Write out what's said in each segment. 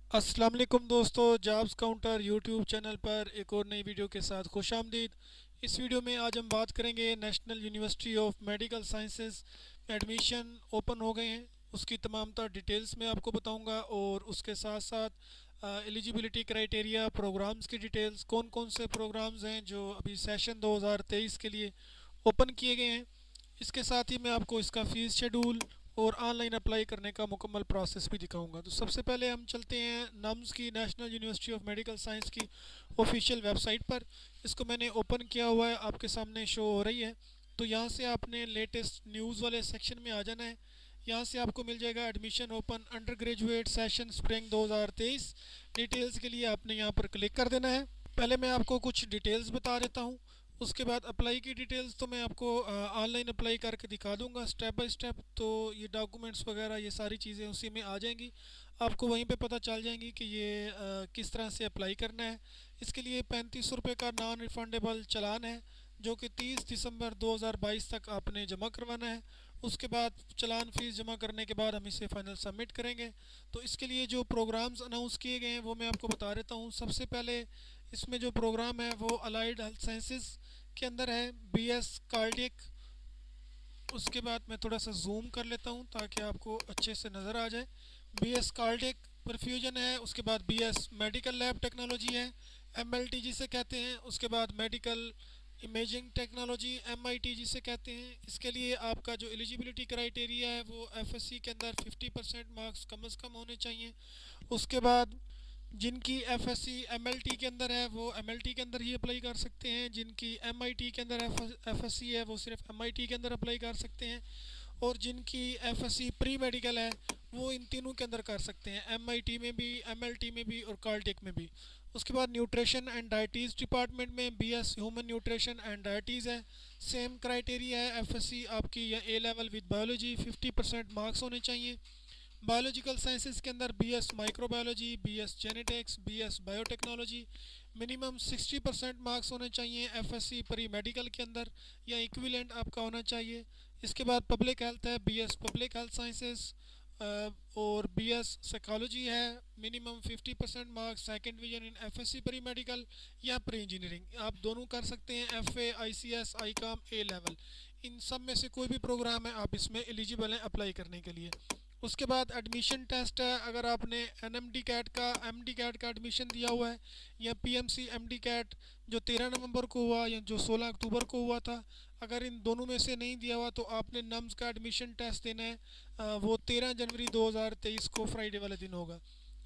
अस्सलाम वालेकुम दोस्तों, जॉब्स काउंटर यूट्यूब चैनल पर एक और नई वीडियो के साथ खुश आमदीद। इस वीडियो में आज हम बात करेंगे national university of medical sciences में एडमिशन ओपन हो गए हैं, उसकी तमाम तर डिटेल्स मैं आपको बताऊंगा और उसके साथ साथ एलिजिबिलिटी क्राइटेरिया, प्रोग्राम्स की डिटेल्स, कौन कौन से प्रोग्राम्स हैं जो अभी सेशन 2023 के लिए ओपन किए गए हैं। इसके साथ ही मैं आपको इसका फ़ीस शेड्यूल और ऑनलाइन अप्लाई करने का मुकम्मल प्रोसेस भी दिखाऊंगा। तो सबसे पहले हम चलते हैं नम्स की, national university of medical science की ऑफिशियल वेबसाइट पर। इसको मैंने ओपन किया हुआ है, आपके सामने शो हो रही है। तो यहाँ से आपने लेटेस्ट न्यूज़ वाले सेक्शन में आ जाना है। यहाँ से आपको मिल जाएगा admission open under graduate session spring 2023। Details के लिए आपने यहाँ पर क्लिक कर देना है। पहले मैं आपको कुछ डिटेल्स बता देता हूँ, उसके बाद अप्लाई की डिटेल्स तो मैं आपको ऑनलाइन अप्लाई करके दिखा दूंगा स्टेप बाय स्टेप। तो ये डॉक्यूमेंट्स वगैरह ये सारी चीज़ें उसी में आ जाएंगी, आपको वहीं पे पता चल जाएंगी कि ये किस तरह से अप्लाई करना है। इसके लिए 3500 रुपये का नॉन रिफंडेबल चालान है जो कि 30 दिसंबर 2022 तक आपने जमा करवाना है। उसके बाद चालान फ़ीस जमा करने के बाद हम इसे फाइनल सबमिट करेंगे। तो इसके लिए जो प्रोग्राम्स अनाउंस किए गए हैं वो मैं आपको बता देता हूँ। सबसे पहले इसमें जो प्रोग्राम है वो अलाइड हेल्थ साइंसेज के अंदर है, बीएस कार्डियक। उसके बाद मैं थोड़ा सा जूम कर लेता हूँ ताकि आपको अच्छे से नज़र आ जाए। बीएस कार्डियक परफ्यूजन है, उसके बाद बीएस मेडिकल लैब टेक्नोलॉजी है, एमएलटी जिसे कहते हैं। उसके बाद मेडिकल इमेजिंग टेक्नोलॉजी, एमआईटी जिसे कहते हैं। इसके लिए आपका जो एलिजिबिलिटी क्राइटेरिया है वो एफएससी के अंदर 50% मार्क्स कम से कम होने चाहिए। उसके बाद जिनकी एफएससी एमएलटी के अंदर है वो एमएलटी के अंदर ही अप्लाई कर सकते हैं, जिनकी एमआईटी के अंदर एफएससी है वो सिर्फ एमआईटी के अंदर अप्लाई कर सकते हैं, और जिनकी एफएससी प्री मेडिकल है वो इन तीनों के अंदर कर सकते हैं, एमआईटी में भी, एमएलटी में भी और कार्लटेक में भी। उसके बाद न्यूट्रिशन एंड डाइटीज़ डिपार्टमेंट में BS human nutrition and dietetics है। सेम क्राइटेरिया है, एफएससी आपकी या A level with biology 50% marks होने चाहिए। बायोलॉजिकल साइंसेज के अंदर BS microbiology, BS genetics, BS biotechnology, minimum 60% marks होने चाहिए। एफएससी प्री मेडिकल के अंदर या इक्विवेलेंट आपका होना चाहिए। इसके बाद पब्लिक हेल्थ है, बीएस पब्लिक हेल्थ साइंसेज और बीएस साइकोलॉजी है, minimum 50% marks, second division in FSc pre medical या प्री इंजीनियरिंग। आप दोनों कर सकते हैं, एफए, आईसीएस, आईकॉम, ए लेवल। इन सब में से कोई भी प्रोग्राम है आप इसमें एलिजिबल हैं अप्लाई करने के लिए। उसके बाद एडमिशन टेस्ट है, अगर आपने एन एम डी कैट का, एम डी कैट का एडमिशन दिया हुआ है या P M C M D CAT जो 13 नवंबर को हुआ या जो 16 अक्टूबर को हुआ था, अगर इन दोनों में से नहीं दिया हुआ तो आपने नम्स का एडमिशन टेस्ट देना है। वो 13 जनवरी 2023 को फ्राइडे वाले दिन होगा।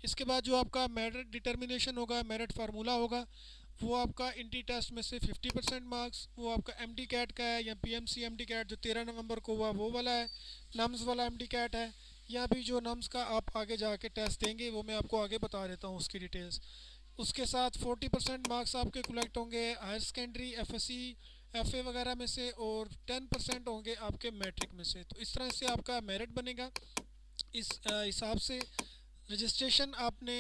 इसके बाद जो आपका मेरिट डिटर्मिनेशन होगा, मेरिट फार्मूला होगा, वो आपका इंटी टेस्ट में से 50% मार्क्स, वो आपका एम डी कैट का है या P M C M D CAT जो 13 नवंबर को हुआ वो वाला है, नम्स वाला एम डी कैट है, या भी जो नम्स का आप आगे जाके टेस्ट देंगे वो मैं आपको आगे बता देता हूँ उसकी डिटेल्स। उसके साथ 40% मार्क्स आपके कलेक्ट होंगे हायर सेकेंडरी, एफएससी, एफए वगैरह में से, और 10% होंगे आपके मैट्रिक में से। तो इस तरह से आपका मेरिट बनेगा। इस हिसाब से रजिस्ट्रेशन आपने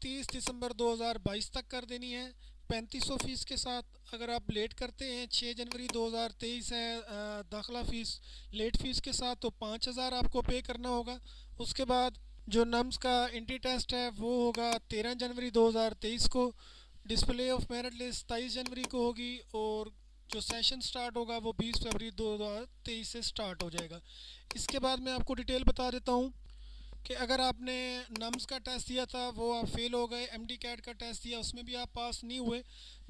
30 दिसंबर 2022 तक कर देनी है 3500 फ़ीस के साथ। अगर आप लेट करते हैं, 6 जनवरी 2023 है दाखिला फ़ीस लेट फ़ीस के साथ, तो 5000 आपको पे करना होगा। उसके बाद जो नम्स का इंटी टेस्ट है वो होगा 13 जनवरी 2023 को। डिस्प्ले ऑफ मेरिट लिस्ट 23 जनवरी को होगी, और जो सेशन स्टार्ट होगा वो 20 फरवरी 2023 से स्टार्ट हो जाएगा। इसके बाद मैं आपको डिटेल बता देता हूँ कि अगर आपने नम्स का टेस्ट दिया था वो आप फेल हो गए, एमडी कैट का टेस्ट दिया उसमें भी आप पास नहीं हुए,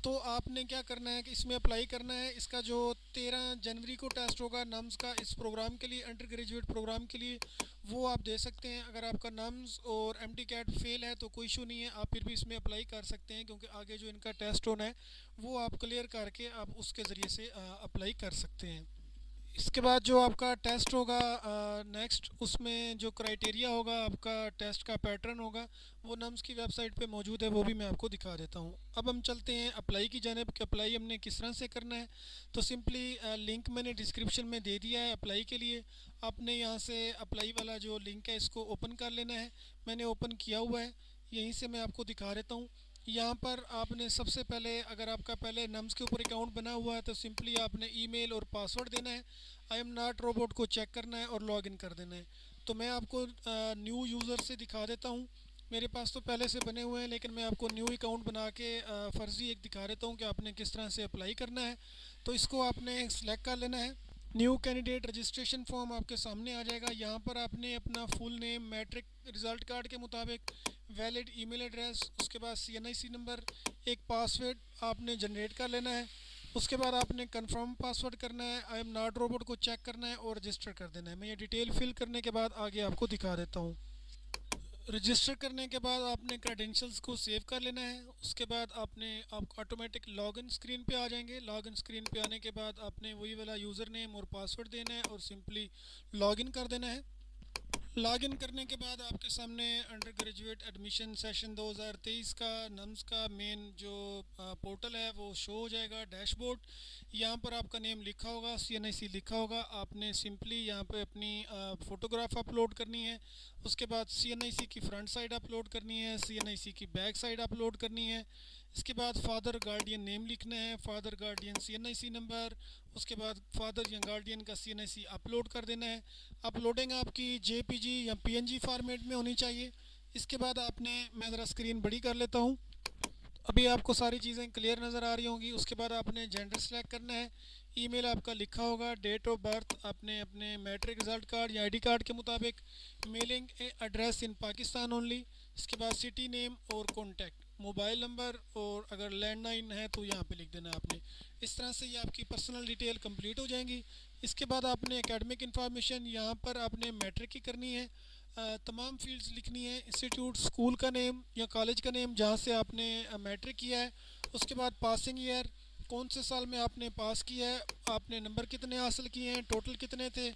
तो आपने क्या करना है कि इसमें अप्लाई करना है। इसका जो 13 जनवरी को टेस्ट होगा नम्स का इस प्रोग्राम के लिए, अंडर ग्रेजुएट प्रोग्राम के लिए, वो आप दे सकते हैं। अगर आपका नम्स और एमडी कैट फेल है तो कोई इशू नहीं है, आप फिर भी इसमें अप्लाई कर सकते हैं, क्योंकि आगे जो इनका टेस्ट होना है वो आप क्लियर करके आप उसके ज़रिए से अप्लाई कर सकते हैं। इसके बाद जो आपका टेस्ट होगा नेक्स्ट, उसमें जो क्राइटेरिया होगा, आपका टेस्ट का पैटर्न होगा, वो नम्स की वेबसाइट पे मौजूद है, वो भी मैं आपको दिखा देता हूँ। अब हम चलते हैं अप्लाई की जानिब कि अप्लाई हमने किस तरह से करना है। तो सिंपली लिंक मैंने डिस्क्रिप्शन में दे दिया है अप्लाई के लिए। आपने यहाँ से अप्लाई वाला जो लिंक है इसको ओपन कर लेना है। मैंने ओपन किया हुआ है, यहीं से मैं आपको दिखा देता हूँ। यहाँ पर आपने सबसे पहले, अगर आपका पहले नम्स के ऊपर अकाउंट बना हुआ है तो सिंपली आपने ईमेल और पासवर्ड देना है। आई एम नॉट रोबोट को चेक करना है और लॉगिन कर देना है। तो मैं आपको न्यू यूज़र से दिखा देता हूँ। मेरे पास तो पहले से बने हुए हैं, लेकिन मैं आपको न्यू अकाउंट बना के फ़र्ज़ी एक दिखा देता हूँ कि आपने किस तरह से अप्लाई करना है। तो इसको आपने सेलेक्ट कर लेना है। न्यू कैंडिडेट रजिस्ट्रेशन फॉर्म आपके सामने आ जाएगा। यहाँ पर आपने अपना full name, matric result card के मुताबिक, वैलिड ईमेल एड्रेस, उसके बाद CNIC नंबर, एक पासवर्ड आपने जनरेट कर लेना है। उसके बाद आपने कंफर्म पासवर्ड करना है, आई एम नॉट रोबोट को चेक करना है और रजिस्टर कर देना है। मैं ये डिटेल फिल करने के बाद आगे आपको दिखा देता हूँ। रजिस्टर करने के बाद आपने क्रेडेंशियल्स को सेव कर लेना है। उसके बाद आप ऑटोमेटिक लॉगिन स्क्रीन पे आ जाएंगे। लॉगिन स्क्रीन पे आने के बाद आपने वही वाला यूज़र नेम और पासवर्ड देना है और सिंपली लॉगिन कर देना है। लॉगिन करने के बाद आपके सामने अंडर ग्रेजुएट एडमिशन सेशन 2023 का नम्स का मेन जो पोर्टल है वो शो हो जाएगा, डैशबोर्ड। यहाँ पर आपका नेम लिखा होगा, CNIC लिखा होगा। आपने सिंपली यहाँ पे अपनी फ़ोटोग्राफ अपलोड करनी है। उसके बाद CNIC की फ्रंट साइड अपलोड करनी है, CNIC की बैक साइड अपलोड करनी है। इसके बाद फादर गार्डियन नेम लिखना है, फादर गार्डियन CNIC नंबर, उसके बाद फादर या गार्डियन का CNIC अपलोड कर देना है। अपलोडिंग आपकी JPG या PNG फॉर्मेट में होनी चाहिए। इसके बाद मैं ज़रा स्क्रीन बड़ी कर लेता हूँ, अभी आपको सारी चीज़ें क्लियर नज़र आ रही होंगी। उसके बाद आपने जेंडर सेलेक्ट करना है, ईमेल आपका लिखा होगा, डेट ऑफ बर्थ आपने अपने मैट्रिक रिज़ल्ट कार्ड या ID कार्ड के मुताबिक, mailing address in Pakistan only. इसके बाद सिटी नेम और कॉन्टैक्ट, मोबाइल नंबर, और अगर लैंडलाइन है तो यहाँ पे लिख देना आपने। इस तरह से ये आपकी पर्सनल डिटेल कंप्लीट हो जाएंगी। इसके बाद आपने एकेडमिक इन्फॉर्मेशन यहाँ पर आपने मैट्रिक की करनी है। तमाम फील्ड्स लिखनी है, इंस्टीट्यूट, स्कूल का नेम या कॉलेज का नेम जहाँ से आपने मैट्रिक किया है। उसके बाद पासिंग ईयर, कौन से साल में आपने पास किया है, आपने नंबर कितने हासिल किए हैं, टोटल कितने थे,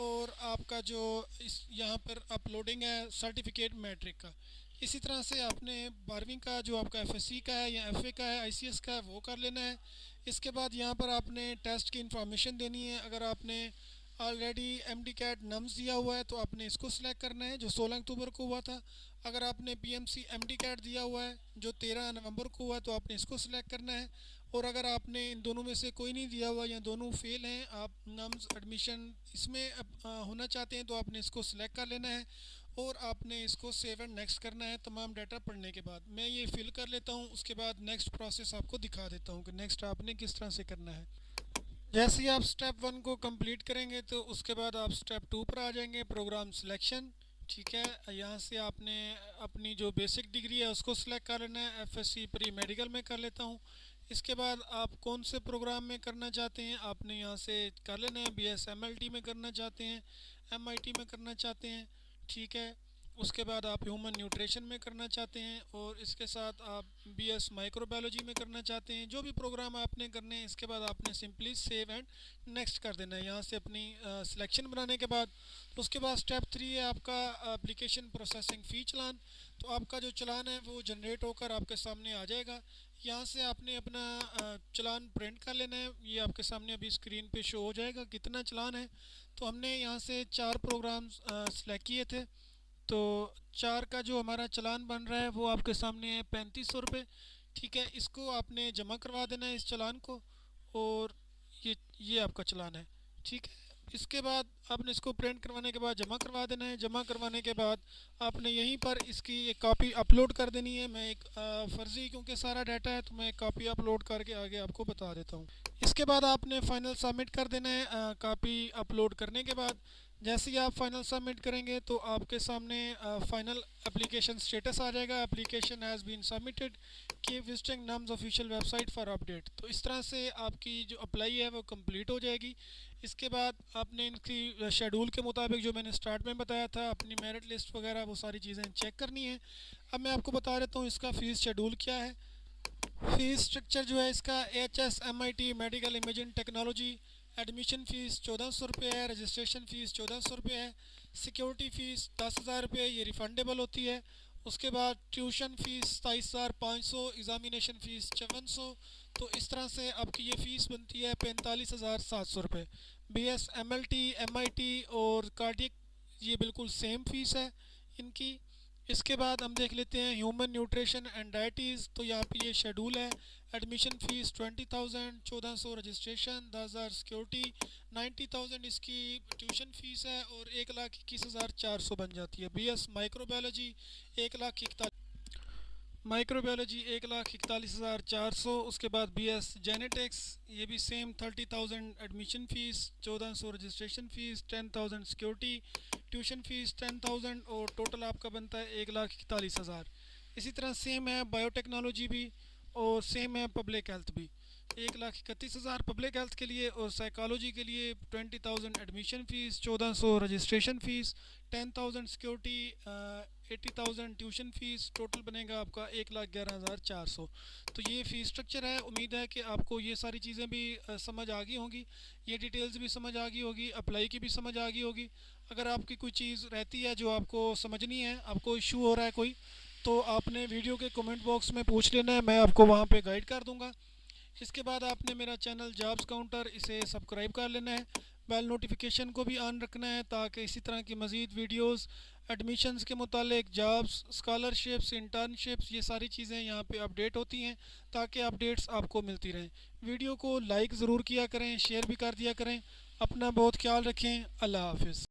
और आपका जो इस यहाँ पर अपलोडिंग है सर्टिफिकेट मैट्रिक का। इसी तरह से आपने 12वीं का जो आपका FSC का है या FA का है, ICS का है, वो कर लेना है। इसके बाद यहाँ पर आपने टेस्ट की इंफॉर्मेशन देनी है। अगर आपने ऑलरेडी MD CAT नम्स दिया हुआ है तो आपने इसको सिलेक्ट करना है जो 16 अक्टूबर को हुआ था। अगर आपने PMC MD CAT दिया हुआ है जो 13 नवंबर को हुआ है तो आपने इसको सिलेक्ट करना है। और अगर आपने इन दोनों में से कोई नहीं दिया हुआ या दोनों फेल हैं, आप नम्स एडमिशन इसमें होना चाहते हैं, तो आपने इसको सिलेक्ट कर लेना है और आपने इसको सेव एंड नेक्स्ट करना है। तमाम डाटा पढ़ने के बाद मैं ये फिल कर लेता हूँ, उसके बाद नेक्स्ट प्रोसेस आपको दिखा देता हूँ कि नेक्स्ट आपने किस तरह से करना है। जैसे ही आप स्टेप 1 को कंप्लीट करेंगे तो उसके बाद आप स्टेप 2 पर आ जाएंगे, प्रोग्राम सिलेक्शन। ठीक है, यहाँ से आपने अपनी जो बेसिक डिग्री है उसको सिलेक्ट कर लेना है। FSC प्री मेडिकल में कर लेता हूँ। इसके बाद आप कौन से प्रोग्राम में करना चाहते हैं आपने यहाँ से कर लेना है। BS MLT में करना चाहते हैं, MIT में करना चाहते हैं, ठीक है। उसके बाद आप ह्यूमन न्यूट्रिशन में करना चाहते हैं, और इसके साथ आप BS माइक्रोबायोलॉजी में करना चाहते हैं। जो भी प्रोग्राम आपने करने हैं, इसके बाद आपने सिंपली सेव एंड नेक्स्ट कर देना है यहाँ से अपनी सिलेक्शन बनाने के बाद। तो उसके बाद स्टेप 3 है आपका एप्लीकेशन प्रोसेसिंग फ़ी चालान। तो आपका जो चालान है वो जनरेट होकर आपके सामने आ जाएगा। यहाँ से आपने अपना चालान प्रिंट कर लेना है। ये आपके सामने अभी स्क्रीन पे शो हो जाएगा कितना चालान है। तो हमने यहाँ से 4 प्रोग्राम सेलेक्ट किए थे, तो 4 का जो हमारा चालान बन रहा है वो आपके सामने है 3500 रुपये। ठीक है, इसको आपने जमा करवा देना है इस चालान को, और ये आपका चालान है। ठीक है, इसके बाद आपने इसको प्रिंट करवाने के बाद जमा करवा देना है। जमा करवाने के बाद आपने यहीं पर इसकी एक कॉपी अपलोड कर देनी है। मैं एक फ़र्ज़ी, क्योंकि सारा डाटा है तो मैं एक कॉपी अपलोड करके आगे आपको बता देता हूँ। इसके बाद आपने फ़ाइनल सबमिट कर देना है। कॉपी अपलोड करने के बाद जैसे ही आप फाइनल सबमिट करेंगे तो आपके सामने फाइनल एप्लीकेशन स्टेटस आ जाएगा, application has been submitted, keep visiting NUMS official website for update. तो इस तरह से आपकी जो अप्लाई है वो कंप्लीट हो जाएगी। इसके बाद आपने इनकी शेड्यूल के मुताबिक जो मैंने स्टार्ट में बताया था, अपनी मेरिट लिस्ट वगैरह वो सारी चीज़ें चेक करनी है। अब मैं आपको बता देता हूँ इसका फ़ीस शेड्यूल क्या है। फ़ीस स्ट्रक्चर जो है इसका HSMIT medical imaging technology, admission fees 1400 रुपये है, रजिस्ट्रेशन फ़ीस 1400 रुपये है, सिक्योरिटी फ़ीस 10,000 रुपये, ये रिफ़ंडेबल होती है। उसके बाद ट्यूशन फ़ीस 27,500, एग्ज़ामिनेशन फ़ीस 5400। तो इस तरह से आपकी ये फ़ीस बनती है 45,700 रुपये। BS MLT MIT और कार्डियक ये बिल्कुल सेम फ़ीस है इनकी। इसके बाद हम देख लेते हैं ह्यूमन न्यूट्रिशन एंड डाइटीज़। तो यहाँ पे ये शेड्यूल है। एडमिशन फ़ीस 20,000, 1400 रजिस्ट्रेशन, 10,000 सिक्योरिटी, 90,000 इसकी ट्यूशन फ़ीस है और 1,21,400 बन जाती है। BS microbiology 1,41,000, microbiology 1,41,400। उसके बाद BS जेनेटिक्स, ये भी same 30,000 admission fees, 1,400 registration fees, 10,000 security, tuition fees 10,000 और टोटल आपका बनता है 1,41,000। इसी तरह सेम है बायोटेक्नोलॉजी भी और सेम है पब्लिक हेल्थ भी। 1,31,000 पब्लिक हेल्थ के लिए और साइकोलॉजी के लिए 20,000 admission fees, 1,400 registration fees, 10,000 security, 80,000 tuition fees, total बनेगा आपका 1,11,400। तो ये फ़ीस स्ट्रक्चर है। उम्मीद है कि आपको ये सारी चीज़ें भी समझ आ गई होंगी, ये डिटेल्स भी समझ आ गई होगी, अप्लाई की भी समझ आ गई होगी। अगर आपकी कोई चीज़ रहती है जो आपको समझनी है, आपको इशू हो रहा है कोई, तो आपने वीडियो के कमेंट बॉक्स में पूछ लेना है, मैं आपको वहाँ पे गाइड कर दूँगा। इसके बाद आपने मेरा चैनल जॉब्स काउंटर, इसे सब्सक्राइब कर लेना है, बेल नोटिफिकेशन को भी ऑन रखना है ताकि इसी तरह की मज़ीद वीडियोस एडमिशन्स के मुतालिक, जॉब्स, स्कॉलरशिप्स, इंटर्नशिप्स, ये सारी चीज़ें यहाँ पे अपडेट होती हैं ताकि अपडेट्स आपको मिलती रहें। वीडियो को लाइक ज़रूर किया करें, शेयर भी कर दिया करें। अपना बहुत ख्याल रखें। अल्लाह हाफिज़।